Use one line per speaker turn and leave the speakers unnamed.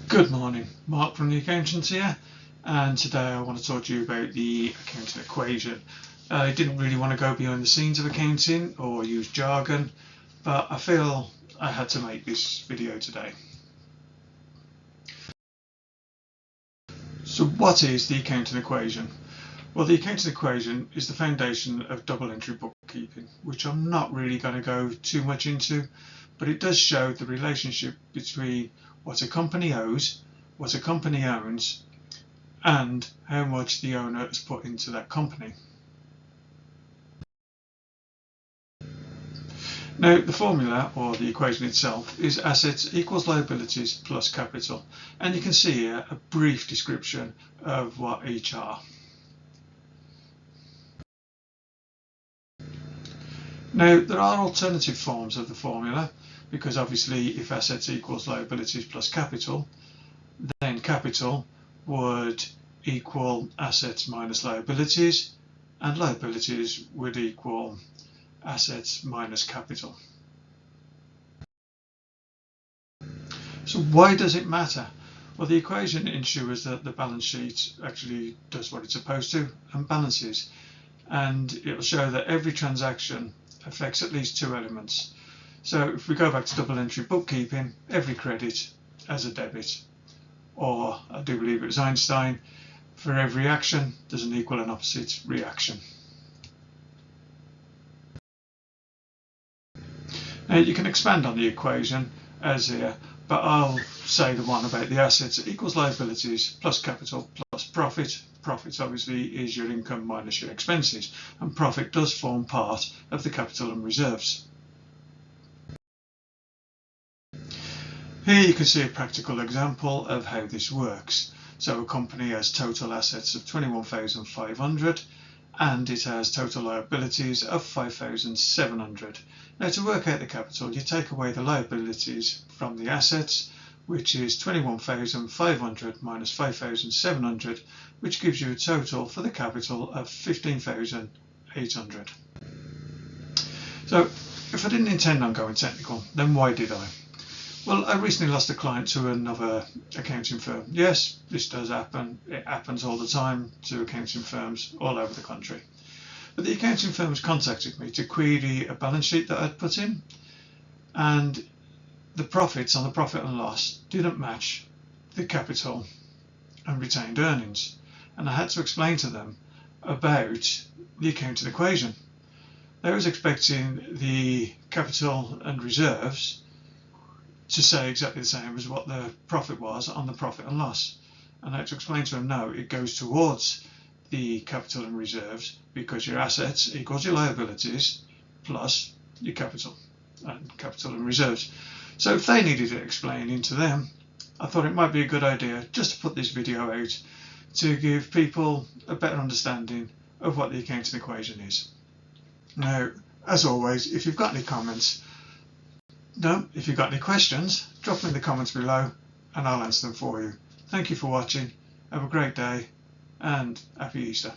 Good morning, Mark from the Accountants here, and today I want to talk to you about the accounting equation. I didn't really want to go behind the scenes of accounting or use jargon, but I feel I had to make this video today. So what is the accounting equation? Well, the accounting equation is the foundation of double entry bookkeeping, which I'm not really going to go too much into, but it does show the relationship between what a company owes, what a company owns, and how much the owner has put into that company. Now, the formula, or the equation itself, is assets equals liabilities plus capital, and you can see here a brief description of what each are. Now, there are alternative forms of the formula, because obviously if assets equals liabilities plus capital, then capital would equal assets minus liabilities, and liabilities would equal assets minus capital. So why does it matter? Well, the equation ensures that the balance sheet actually does what it's supposed to and balances, and it will show that every transaction affects at least two elements. So if we go back to double entry bookkeeping, every credit has a debit, or I do believe it was Einstein, for every action there's an equal and opposite reaction. Now you can expand on the equation as here, but I'll say the one about the assets equals liabilities plus capital plus profit. Profit obviously is your income minus your expenses, and profit does form part of the capital and reserves. Here you can see a practical example of how this works. So a company has total assets of 21,500 and it has total liabilities of 5,700. Now, to work out the capital, you take away the liabilities from the assets, which is 21,500 minus 5,700, which gives you a total for the capital of 15,800. So if I didn't intend on going technical, then why did I? Well, I recently lost a client to another accounting firm. Yes, this does happen. It happens all the time to accounting firms all over the country. But the accounting firms contacted me to query a balance sheet that I'd put in, and the profits on the profit and loss didn't match the capital and retained earnings. And I had to explain to them about the accounting equation. They was expecting the capital and reserves to say exactly the same as what the profit was on the profit and loss. And I had to explain to them, no, it goes towards the capital and reserves because your assets equals your liabilities plus your capital and reserves. So if they needed it explaining to them, I thought it might be a good idea just to put this video out to give people a better understanding of what the accounting equation is. Now, as always, if you've got any comments, if you've got any questions, drop them in the comments below and I'll answer them for you. Thank you for watching. Have a great day and happy Easter.